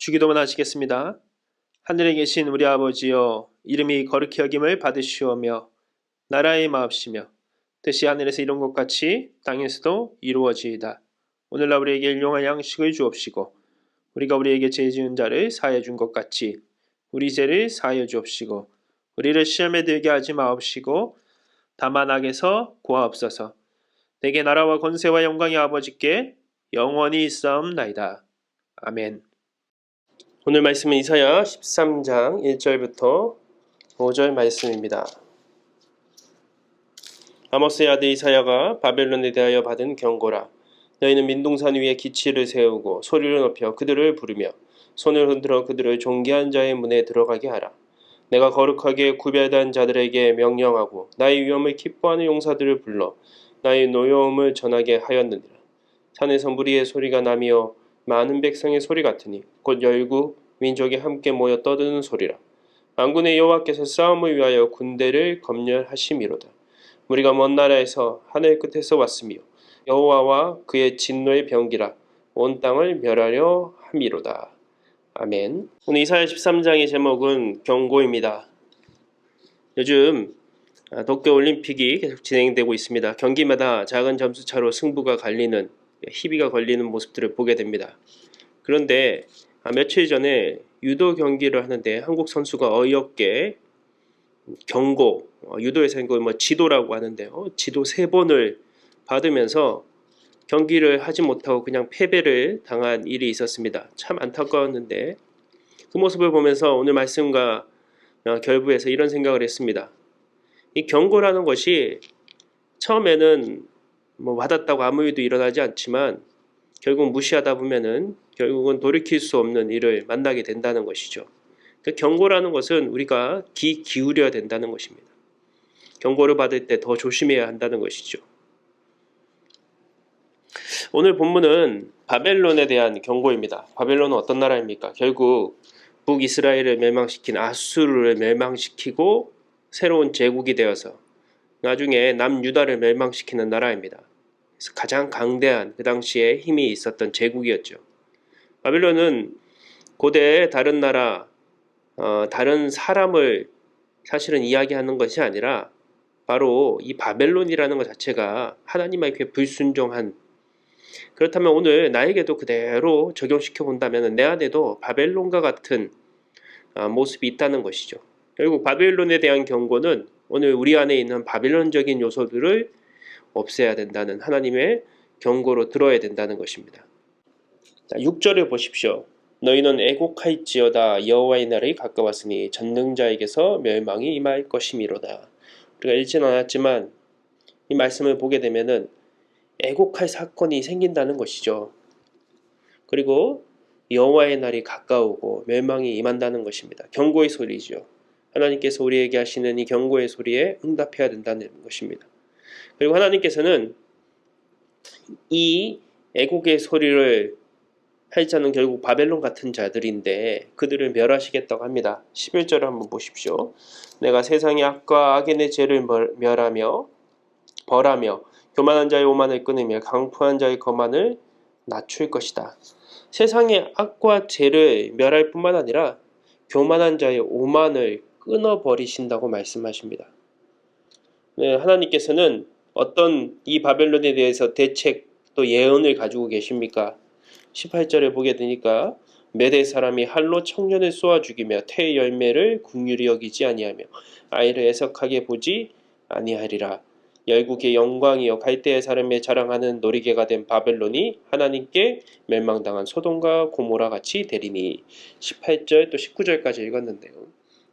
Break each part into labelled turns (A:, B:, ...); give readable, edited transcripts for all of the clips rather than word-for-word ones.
A: 주기도문 하시겠습니다. 하늘에 계신 우리 아버지여, 이름이 거룩히 여김을 받으시오며 나라의 마옵시며 뜻이 하늘에서 이룬 것 같이 땅에서도 이루어지이다. 오늘날 우리에게 일용할 양식을 주옵시고 우리가 우리에게 죄 지은 자를 사하여 준 것 같이 우리 죄를 사하여 주옵시고 우리를 시험에 들게 하지 마옵시고 다만 악에서 구하옵소서. 내게 나라와 권세와 영광이 아버지께 영원히 있사옵나이다. 아멘. 오늘 말씀은 이사야 13장 1절부터 5절 말씀입니다. 아모스의 아들 이사야가 바벨론에 대하여 받은 경고라. 너희는 민둥산 위에 기치를 세우고 소리를 높여 그들을 부르며 손을 흔들어 그들을 존귀한 자의 문에 들어가게 하라. 내가 거룩하게 구별된 자들에게 명령하고 나의 위엄을 기뻐하는 용사들을 불러 나의 노여움을 전하게 하였느니라. 산에서 무리의 소리가 나며 많은 백성의 소리 같으니 곧 열국 민족이 함께 모여 떠드는 소리라. 만군의 여호와께서 싸움을 위하여 군대를 검열하심이로다. 우리가 먼 나라에서 하늘 끝에서 왔으며 여호와와 그의 진노의 병기라 온 땅을 멸하려 함이로다. 아멘. 오늘 이사야 13장의 제목은 경고입니다. 요즘 도쿄올림픽이 계속 진행되고 있습니다. 경기마다 작은 점수차로 승부가 갈리는, 희비가 걸리는 모습들을 보게 됩니다. 그런데 며칠 전에 유도 경기를 하는데 한국 선수가 어이없게 경고, 유도에서 이거 지도라고 하는데요. 지도 3번을 받으면서 경기를 하지 못하고 그냥 패배를 당한 일이 있었습니다. 참 안타까웠는데 그 모습을 보면서 오늘 말씀과 결부해서 이런 생각을 했습니다. 이 경고라는 것이 처음에는 와닿다고 아무 일도 일어나지 않지만 결국 무시하다 보면은 결국은 돌이킬 수 없는 일을 만나게 된다는 것이죠. 그 경고라는 것은 우리가 귀 기울여야 된다는 것입니다. 경고를 받을 때 더 조심해야 한다는 것이죠. 오늘 본문은 바벨론에 대한 경고입니다. 바벨론은 어떤 나라입니까? 결국 북이스라엘을 멸망시킨 아수르를 멸망시키고 새로운 제국이 되어서 나중에 남유다를 멸망시키는 나라입니다. 그래서 가장 강대한 그 당시에 힘이 있었던 제국이었죠. 바벨론은 고대의 다른 나라, 다른 사람을 사실은 이야기하는 것이 아니라 바로 이 바벨론이라는 것 자체가 하나님에게 불순종한, 그렇다면 오늘 나에게도 그대로 적용시켜 본다면 내 안에도 바벨론과 같은 모습이 있다는 것이죠. 결국 바벨론에 대한 경고는 오늘 우리 안에 있는 바벨론적인 요소들을 없애야 된다는 하나님의 경고로 들어야 된다는 것입니다. 자, 6절을 보십시오. 너희는 애곡할지어다 여호와의 날이 가까웠으니 전능자에게서 멸망이 임할 것이미로다. 우리가 읽지는 않았지만 이 말씀을 보게 되면은 애곡할 사건이 생긴다는 것이죠. 그리고 여호와의 날이 가까우고 멸망이 임한다는 것입니다. 경고의 소리죠. 하나님께서 우리에게 하시는 이 경고의 소리에 응답해야 된다는 것입니다. 그리고 하나님께서는 이 애곡의 소리를 할 자는 결국 바벨론 같은 자들인데 그들을 멸하시겠다고 합니다. 11절을 한번 보십시오. 내가 세상의 악과 악인의 죄를 멸하며 벌하며 교만한 자의 오만을 끊으며 강포한 자의 거만을 낮출 것이다. 세상의 악과 죄를 멸할 뿐만 아니라 교만한 자의 오만을 끊어버리신다고 말씀하십니다. 네, 하나님께서는 어떤 이 바벨론에 대해서 대책 또 예언을 가지고 계십니까? 18절에 보게 되니까 메대 사람이 할로 청년을 쏘아 죽이며 태의 열매를 긍휼히 여기지 아니하며 아이를 애석하게 보지 아니하리라. 열국의 영광이여 갈대의 사람의 자랑하는 놀이개가 된 바벨론이 하나님께 멸망당한 소돔과 고모라 같이 되리니. 18절 또 19절까지 읽었는데요.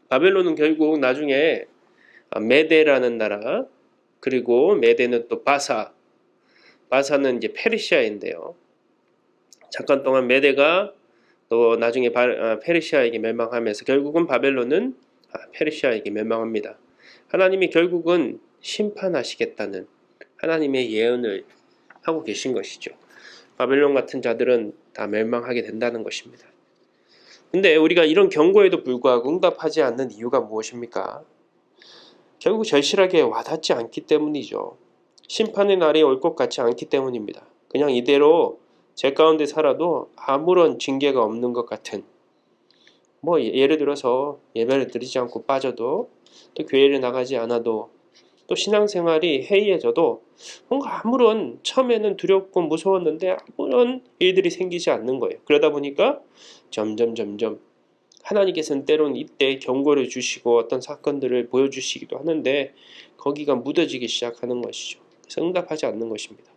A: 바벨론은 결국 나중에 메대라는 나라, 그리고 메대는 또 바사는 이제 페르시아인데요. 잠깐 동안 메대가 또 나중에 페르시아에게 멸망하면서 결국은 바벨론은 페르시아에게 멸망합니다. 하나님이 결국은 심판하시겠다는 하나님의 예언을 하고 계신 것이죠. 바벨론 같은 자들은 다 멸망하게 된다는 것입니다. 근데 우리가 이런 경고에도 불구하고 응답하지 않는 이유가 무엇입니까? 결국 절실하게 와닿지 않기 때문이죠. 심판의 날이 올 것 같지 않기 때문입니다. 그냥 이대로 제 가운데 살아도 아무런 징계가 없는 것 같은 뭐 예를 들어서 예배를 드리지 않고 빠져도, 또 교회를 나가지 않아도, 또 신앙생활이 해이해져도 뭔가 아무런, 처음에는 두렵고 무서웠는데 아무런 일들이 생기지 않는 거예요. 그러다 보니까 점점 하나님께서는 때로는 이때 경고를 주시고 어떤 사건들을 보여주시기도 하는데 거기가 묻어지기 시작하는 것이죠. 그래서 응답하지 않는 것입니다.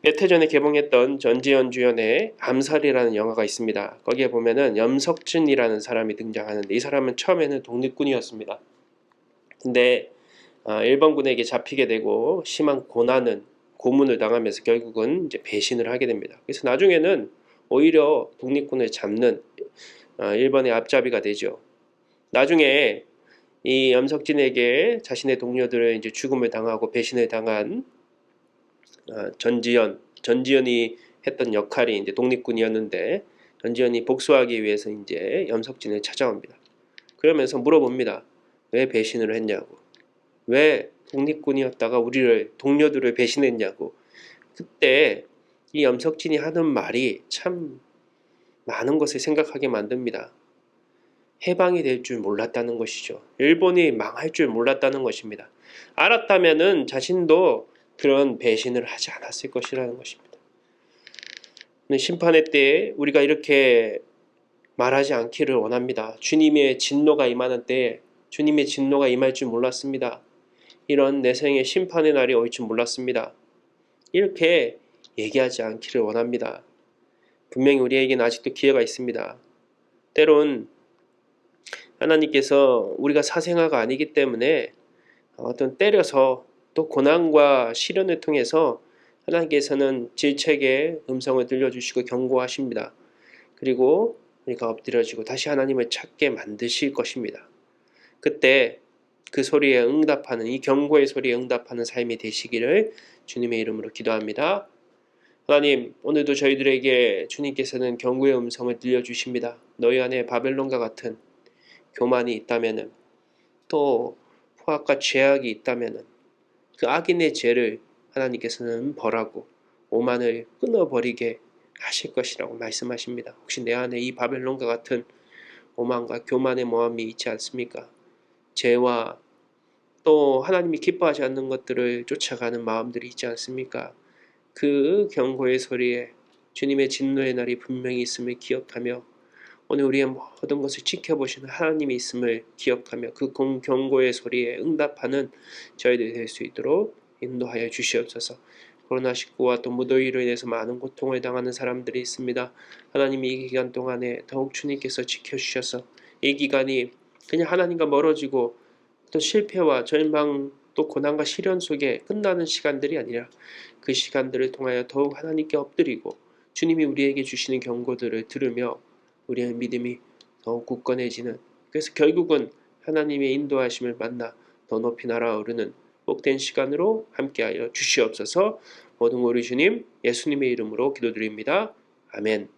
A: 몇 해 전에 개봉했던 전지현 주연의 암살이라는 영화가 있습니다. 거기에 보면은 염석진이라는 사람이 등장하는데, 이 사람은 처음에는 독립군이었습니다. 근데 일본군에게 잡히게 되고 심한 고문을 당하면서 결국은 이제 배신을 하게 됩니다. 그래서 나중에는 오히려 독립군을 잡는 일본의 앞잡이가 되죠. 나중에 이 염석진에게 자신의 동료들을 이제 죽음을 당하고 배신을 당한 전지현이 했던 역할이 이제 독립군이었는데, 전지현이 복수하기 위해서 이제 염석진을 찾아옵니다. 그러면서 물어봅니다. 왜 배신을 했냐고. 왜 독립군이었다가 우리를, 동료들을 배신했냐고. 그때 이 염석진이 하는 말이 참 많은 것을 생각하게 만듭니다. 해방이 될 줄 몰랐다는 것이죠. 일본이 망할 줄 몰랐다는 것입니다. 알았다면은 자신도 그런 배신을 하지 않았을 것이라는 것입니다. 심판의 때에 우리가 이렇게 말하지 않기를 원합니다. 주님의 진노가 임하는 때에 주님의 진노가 임할 줄 몰랐습니다. 이런 내 생의 심판의 날이 올 줄 몰랐습니다. 이렇게 얘기하지 않기를 원합니다. 분명히 우리에게는 아직도 기회가 있습니다. 때론 하나님께서 우리가 사생아가 아니기 때문에 어떤 때려서, 또 고난과 시련을 통해서 하나님께서는 질책의 음성을 들려주시고 경고하십니다. 그리고 우리가 엎드려지고 다시 하나님을 찾게 만드실 것입니다. 그때 그 소리에 응답하는, 이 경고의 소리에 응답하는 삶이 되시기를 주님의 이름으로 기도합니다. 하나님, 오늘도 저희들에게 주님께서는 경고의 음성을 들려주십니다. 너희 안에 바벨론과 같은 교만이 있다면은, 또 포악과 죄악이 있다면은 그 악인의 죄를 하나님께서는 벌하고 오만을 끊어버리게 하실 것이라고 말씀하십니다. 혹시 내 안에 이 바벨론과 같은 오만과 교만의 모함이 있지 않습니까? 죄와 또 하나님이 기뻐하지 않는 것들을 쫓아가는 마음들이 있지 않습니까? 그 경고의 소리에 주님의 진노의 날이 분명히 있음을 기억하며, 오늘 우리의 모든 것을 지켜보시는 하나님이 있음을 기억하며 그 경고의 소리에 응답하는 저희들이 될 수 있도록 인도하여 주시옵소서. 코로나19와 또 무더위로 인해서 많은 고통을 당하는 사람들이 있습니다. 하나님이 이 기간 동안에 더욱 주님께서 지켜주셔서 이 기간이 그냥 하나님과 멀어지고 또 실패와 절망, 또 고난과 시련 속에 끝나는 시간들이 아니라 그 시간들을 통하여 더욱 하나님께 엎드리고 주님이 우리에게 주시는 경고들을 들으며 우리의 믿음이 더욱 굳건해지는, 그래서 결국은 하나님의 인도하심을 만나 더 높이 날아오르는 복된 시간으로 함께하여 주시옵소서. 모든 우리 주님 예수님의 이름으로 기도드립니다. 아멘.